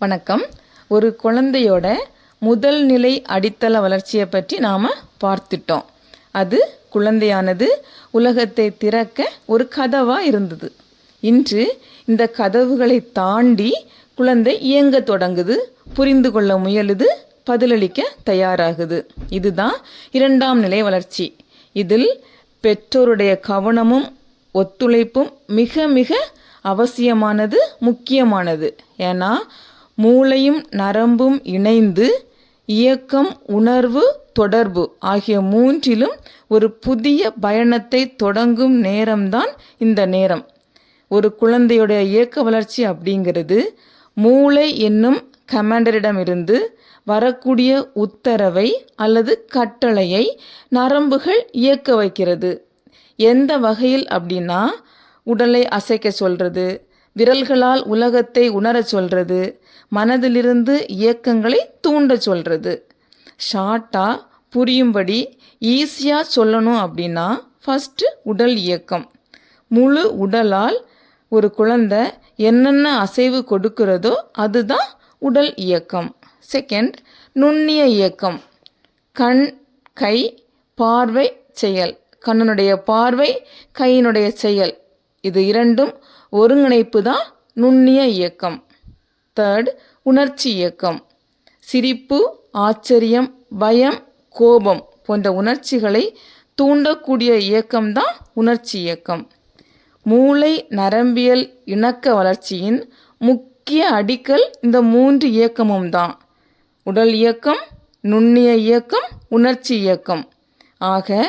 வணக்கம். ஒரு குழந்தையோட முதல் நிலை அடித்தள வளர்ச்சியை பற்றி நாம் பார்த்துட்டோம். அது குழந்தையானது உலகத்தை திறக்க ஒரு கதவாக இருந்தது. இன்று இந்த கதவுகளை தாண்டி குழந்தை இயங்க தொடங்குது, புரிந்து கொள்ள முயலுது, பதிலளிக்க தயாராகுது. இதுதான் இரண்டாம் நிலை வளர்ச்சி. இதில் பெற்றோருடைய கவனமும் ஒத்துழைப்பும் மிக மிக அவசியமானது, முக்கியமானது. ஏன்னா மூளையும் நரம்பும் இணைந்து இயக்கம், உணர்வு, தொடர்பு ஆகிய மூன்றிலும் ஒரு புதிய பயணத்தை தொடங்கும் நேரம்தான் இந்த நேரம். ஒரு குழந்தையுடைய இயக்க வளர்ச்சி அப்படிங்கிறது மூளை என்னும் கமாண்டரிடமிருந்து வரக்கூடிய உத்தரவை அல்லது கட்டளையை நரம்புகள் இயக்க வைக்கிறது. எந்த வகையில் அப்படின்னா, உடலை அசைக்க சொல்கிறது, விரல்களால் உலகத்தை உணரச் சொல்கிறது, மனதிலிருந்து இயக்கங்களை தூண்ட சொல்கிறது. ஷார்ட்டாக புரியும்படி ஈஸியாக சொல்லணும் அப்படின்னா, ஃபஸ்ட்டு உடல் இயக்கம். முழு உடலால் ஒரு குழந்தை என்னென்ன அசைவு கொடுக்கிறதோ அதுதான் உடல் இயக்கம். செகண்ட், நுண்ணிய இயக்கம். கண், கை, பார்வை, செயல். கண்ணனுடைய பார்வை, கையினுடைய செயல், இது இரண்டும் ஒருங்கிணைப்பு தான் நுண்ணிய இயக்கம். தேர்ட், உணர்ச்சி இயக்கம். சிரிப்பு, ஆச்சரியம், பயம், கோபம் போன்ற உணர்ச்சிகளை தூண்டக்கூடிய இயக்கம்தான் உணர்ச்சி இயக்கம். மூளை நரம்பியல் இணக்க வளர்ச்சியின் முக்கிய அடிக்கல் இந்த மூன்று இயக்கமும் தான். உடல் இயக்கம், நுண்ணிய இயக்கம், உணர்ச்சி இயக்கம். ஆக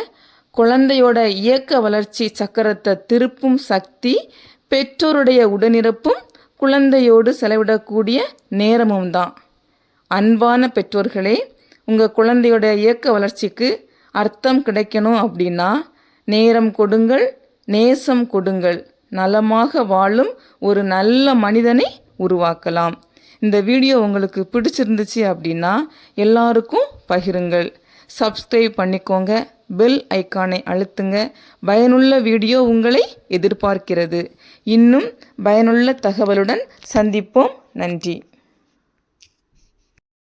குழந்தையோட இயக்க வளர்ச்சி சக்கரத்தை திருப்பும் சக்தி பெற்றோருடைய உடனிருப்பும் குழந்தையோடு செலவிடக்கூடிய நேரமும் தான். அன்பான பெற்றோர்களே, உங்கள் குழந்தையோட இயக்க வளர்ச்சிக்கு அர்த்தம் கிடைக்கணும் அப்படின்னா நேரம் கொடுங்கள், நேசம் கொடுங்கள். நலமாக வாழும் ஒரு நல்ல மனிதனை உருவாக்கலாம். இந்த வீடியோ உங்களுக்கு பிடிச்சிருந்துச்சு அப்படின்னா எல்லாருக்கும் பகிருங்கள். சப்ஸ்கிரைப் பண்ணிக்கோங்க, பெல் ஐக்கானை அழுத்துங்க. பயனுள்ள வீடியோ உங்களை எதிர்பார்க்கிறது. இன்னும் பயனுள்ள தகவலுடன் சந்திப்போம். நன்றி.